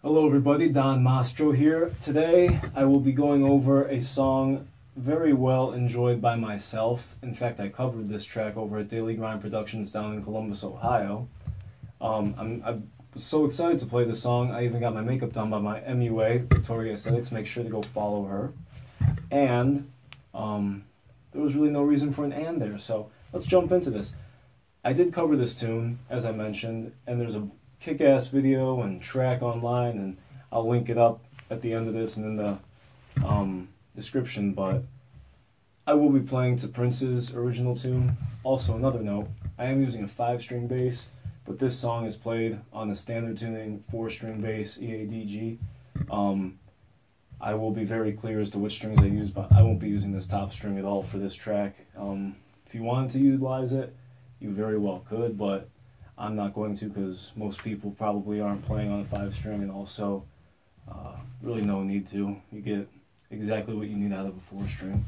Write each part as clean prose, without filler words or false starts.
Hello everybody, Don Mastro here. Today I will be going over a song very well enjoyed by myself. In fact, I covered this track over at Daily Grind Productions down in Columbus, Ohio. I was so excited to play this song, I even got my makeup done by my MUA, Victoria Aesthetics. Make sure to go follow her. And there was really no reason for an and there, so let's jump into this. I did cover this tune, as I mentioned, and there's a kick-ass video and track online, and I'll link it up at the end of this and in the description, but I will be playing to Prince's original tune. Also, another note, I am using a 5-string bass, but this song is played on the standard tuning 4-string bass, EADG. I will be very clear as to which strings I use, but I won't be using this top string at all for this track. If you wanted to utilize it, you very well could, but I'm not going to, because most people probably aren't playing on a 5-string, and also really no need to. You get exactly what you need out of a 4-string.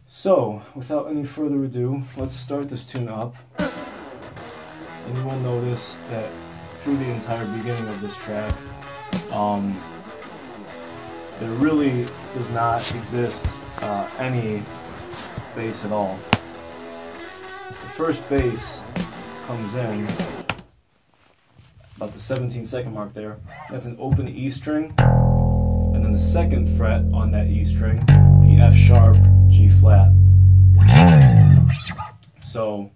So, without any further ado, let's start this tune up. And you will notice that through the entire beginning of this track, there really does not exist any bass at all. The first bass comes in about the 17-second mark there. That's an open E string, and then the second fret on that E string, the F sharp, G flat. So,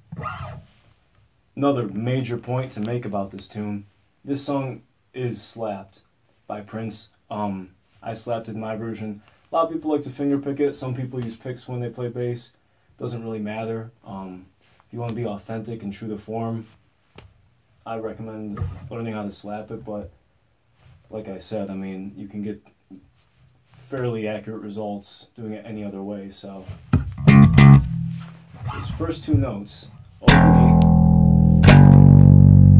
another major point to make about this tune, this song is slapped by Prince. I slapped it in my version. A lot of people like to finger pick it. Some people use picks when they play bass. Doesn't really matter. If you want to be authentic and true to form, I recommend learning how to slap it, but like I said, I mean, you can get fairly accurate results doing it any other way. So those first two notes, open E,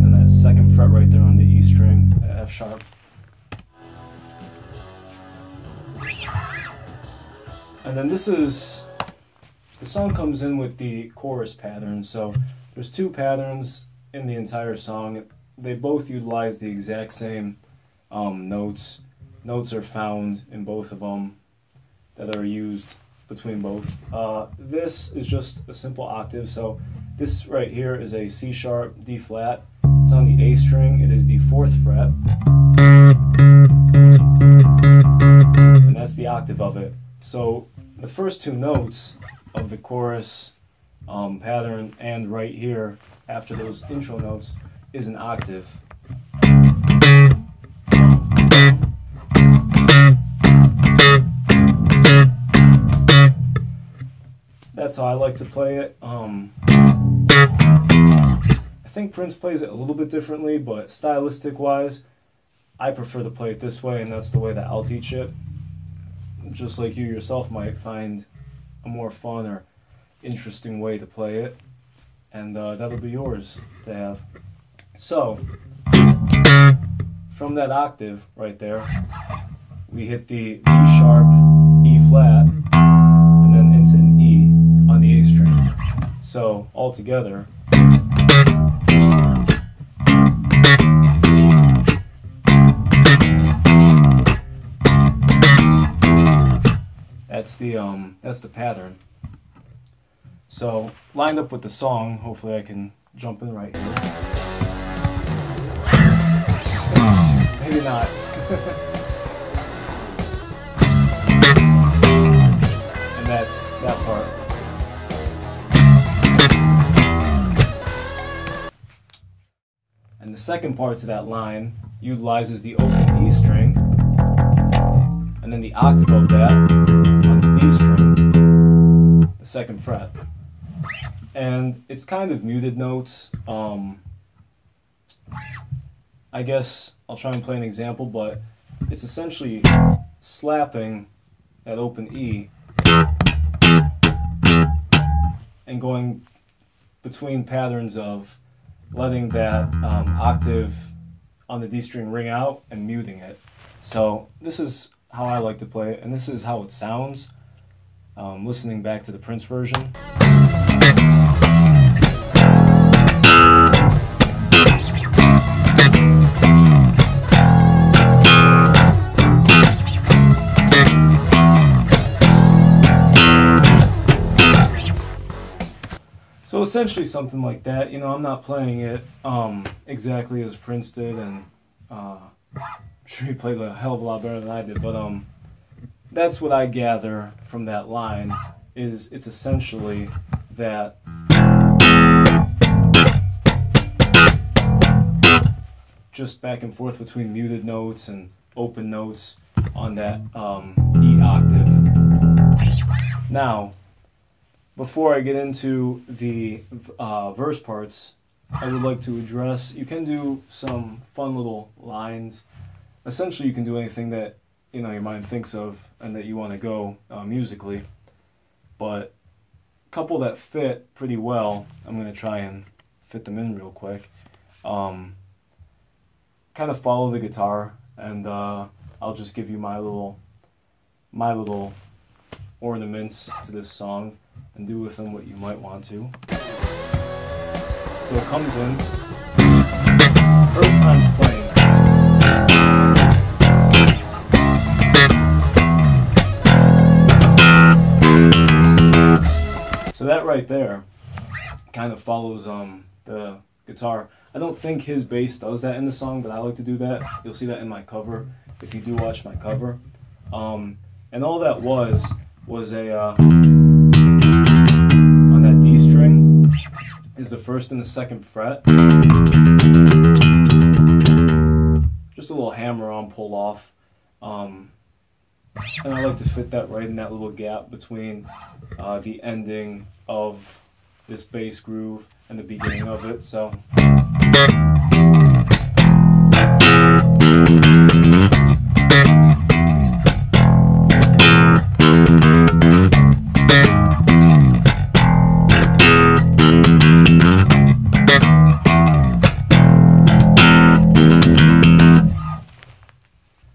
and that second fret right there on the E string, F sharp. And then the song comes in with the chorus pattern. So there's two patterns in the entire song. They both utilize the exact same notes. Notes are found in both of them that are used between both. This is just a simple octave. So this right here is a C sharp, D flat. It's on the A string. It is the 4th fret. And that's the octave of it. So the first two notes of the chorus pattern and right here after those intro notes is an octave. That's how I like to play it. I think Prince plays it a little bit differently, but stylistic wise, I prefer to play it this way, and that's the way that I'll teach it. Just like you yourself might find a more fun or interesting way to play it, and that'll be yours to have. So, from that octave right there, we hit the D sharp, E flat, and then into an E on the A string. So, all together, that's the pattern. So, lined up with the song, hopefully I can jump in right here. Maybe not. And that's that part. And the second part to that line utilizes the open E string, and then the octave of that on the D string, the 2nd fret. And it's kind of muted notes. I guess I'll try and play an example, but it's essentially slapping that open E and going between patterns of letting that octave on the D string ring out and muting it. So this is how I like to play it, and this is how it sounds. Listening back to the Prince version. essentially something like that. You know, I'm not playing it exactly as Prince did, and I'm sure he played a hell of a lot better than I did, but that's what I gather from that line, is it's essentially that just back and forth between muted notes and open notes on that E octave. Now, before I get into the verse parts, I would like to address, you can do some fun little lines. Essentially, you can do anything that, you know, your mind thinks of and that you want to go musically. But a couple that fit pretty well, I'm going to try and fit them in real quick. Kind of follow the guitar, and I'll just give you my little ornaments to this song and do with them what you might want to. So it comes in, first time's playing. So that right there kind of follows the guitar. I don't think his bass does that in the song, but I like to do that. You'll see that in my cover if you do watch my cover. And all that was a on that D string is the first and the second fret. Just a little hammer-on pull off. And I like to fit that right in that little gap between the ending of this bass groove and the beginning of it. So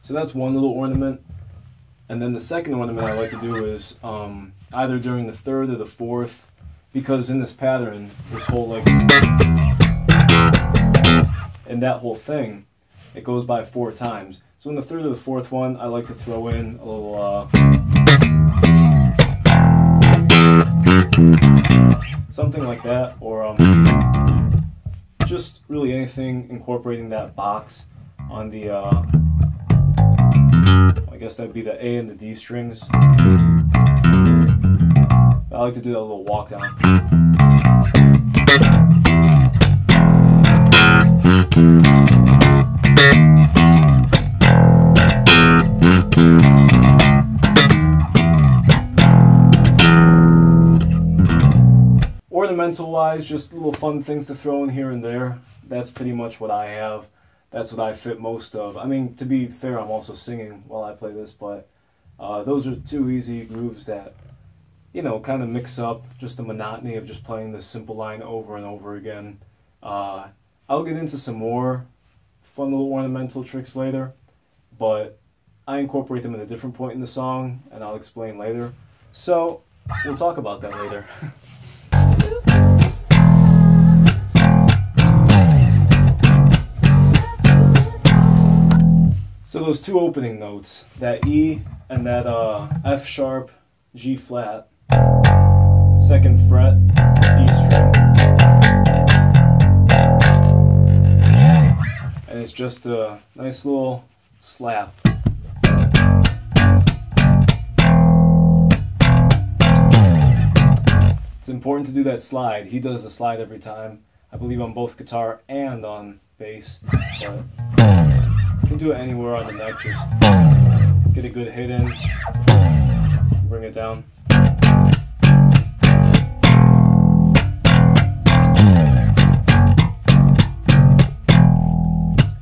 that's one little ornament. And then the second ornament I like to do is either during the third or the fourth, because in this pattern, this whole like, and that whole thing, it goes by 4 times. So in the third or the fourth one, I like to throw in a little something like that, or just really anything incorporating that box on the I guess that'd be the A and the D strings. I like to do that little walk down. Ornamental wise, just little fun things to throw in here and there. That's pretty much what I have. That's what I fit most of. I mean, to be fair, I'm also singing while I play this, but those are 2 easy grooves that, you know, kind of mix up just the monotony of just playing this simple line over and over again. I'll get into some more fun little ornamental tricks later, but I incorporate them at a different point in the song, and I'll explain later. So, we'll talk about that later. So those 2 opening notes, that E and that F sharp, G flat, 2nd fret, E string, and it's just a nice little slap. It's important to do that slide. He does the slide every time, I believe on both guitar and on bass, but you can do it anywhere on the neck. Just get a good hit in, bring it down.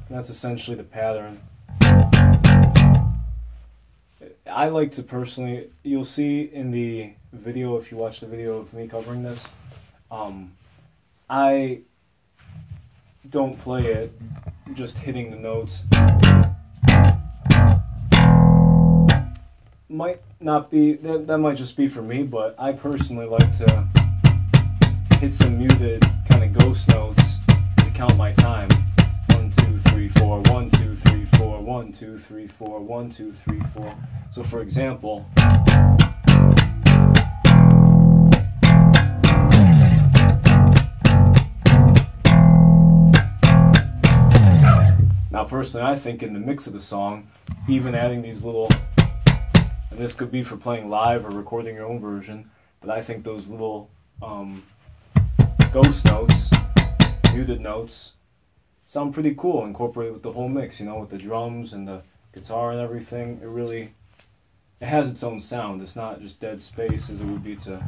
And that's essentially the pattern. I like to personally, you'll see in the video, if you watch the video of me covering this, I don't play it just hitting the notes. Might not be, that might just be for me, but I personally like to hit some muted kind of ghost notes to count my time. 1, 2, 3, 4, 1, 2, 3, 4, 1, 2, 3, 4, 1, 2, 3, 4. So for example, Now personally, I think in the mix of the song, even adding these little, and this could be for playing live or recording your own version, but I think those little ghost notes, muted notes, sound pretty cool incorporated with the whole mix, you know, with the drums and the guitar and everything. It has its own sound. It's not just dead space as it would be to...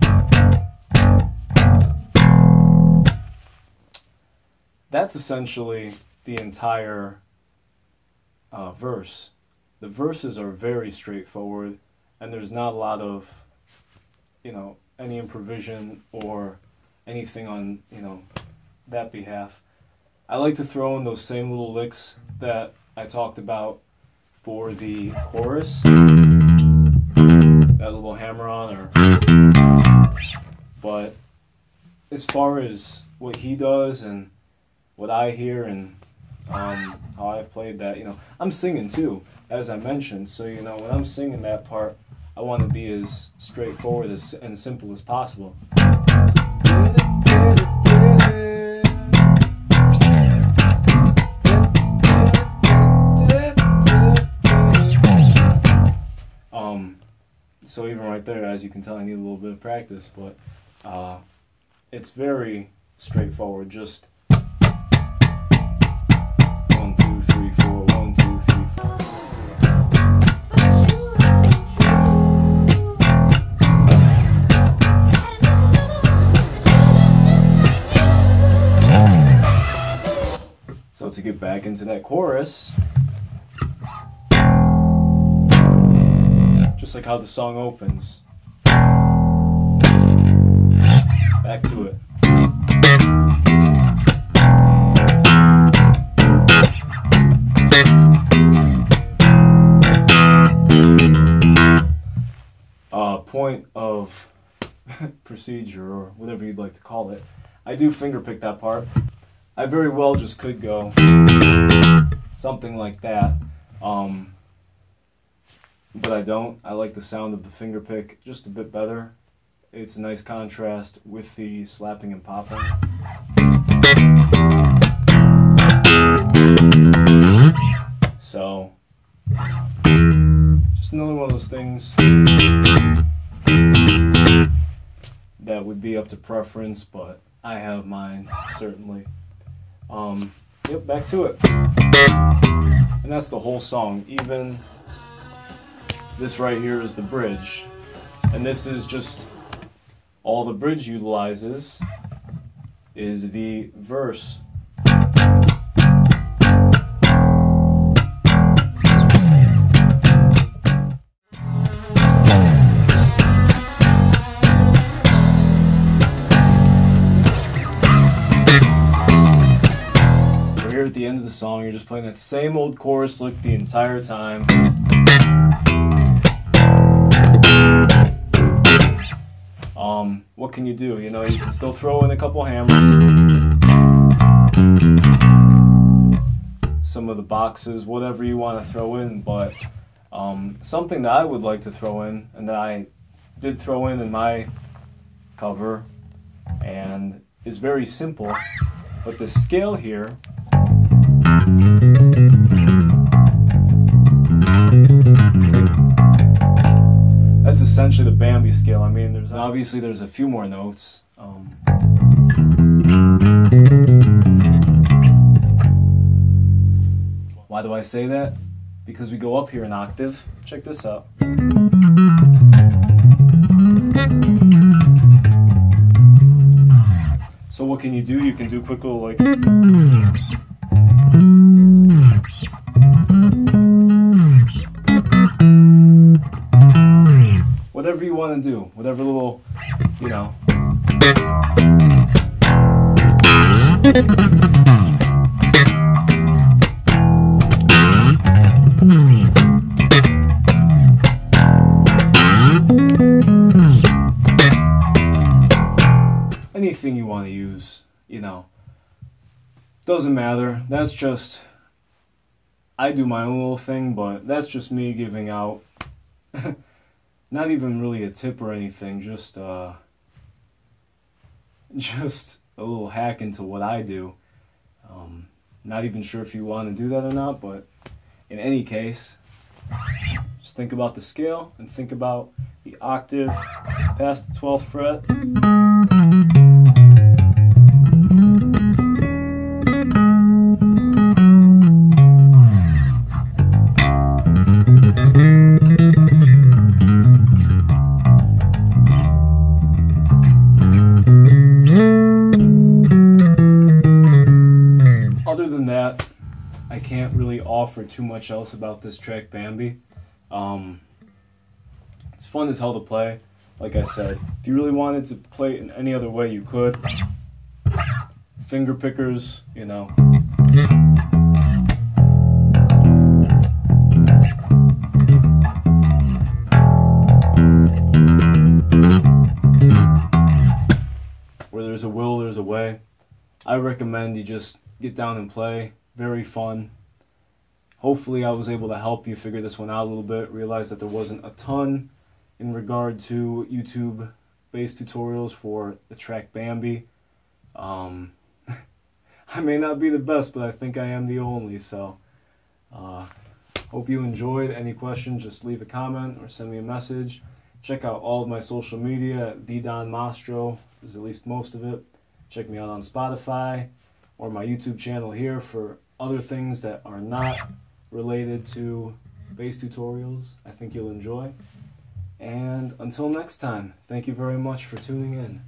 That's essentially the entire verse. The verses are very straightforward, and there's not a lot of, you know, any improvisation or anything on, you know, that behalf. I like to throw in those same little licks that I talked about for the chorus. That little hammer on, but as far as what he does and what I hear and how I've played that, you know, I'm singing too, as I mentioned, so, you know, when I'm singing that part, I want to be as straightforward and simple as possible. So even right there, as you can tell, I need a little bit of practice, but it's very straightforward. Just 1, 2, 3, 4, 1, 2, 3, 4. So to get back into that chorus, just like how the song opens. Back to it. Point of procedure, or whatever you'd like to call it. I do fingerpick that part. I very well just could go something like that. But I don't. I like the sound of the finger pick just a bit better. It's a nice contrast with the slapping and popping. So, just another one of those things that would be up to preference, but I have mine, certainly. Yep, back to it. And that's the whole song. Even this right here is the bridge, and this is just all the bridge utilizes is the verse. We're here at the end of the song. You're just playing that same old chorus lick the entire time. What can you do? You know, you can still throw in a couple hammers, some of the boxes, whatever you want to throw in, but something that I would like to throw in, and that I did throw in my cover, and is very simple, but the scale here that's essentially the Bambi scale. I mean, obviously there's a few more notes. Why do I say that? Because we go up here an octave. Check this out. So what can you do? You can do quick little like... whatever you want to do, whatever little, you know. Anything you want to use, you know. Doesn't matter. That's just, I do my own little thing, but that's just me giving out not even really a tip or anything, just a little hack into what I do. Not even sure if you want to do that or not, but in any case, just think about the scale and think about the octave past the 12th fret. Other than that, I can't really offer too much else about this track, Bambi. It's fun as hell to play. Like I said, if you really wanted to play it in any other way, you could. Finger pickers, you know. Where there's a will, there's a way. I recommend you just get down and play. Very fun. Hopefully I was able to help you figure this one out a little bit. Realize that there wasn't a ton in regard to YouTube bass tutorials for the track Bambi. I may not be the best, but I think I am the only, so hope you enjoyed. Any questions, just leave a comment or send me a message. Check out all of my social media at the DON MASTRO, is at least most of it. Check me out on Spotify or my YouTube channel here for other things that are not related to bass tutorials. I think you'll enjoy. And until next time, thank you very much for tuning in.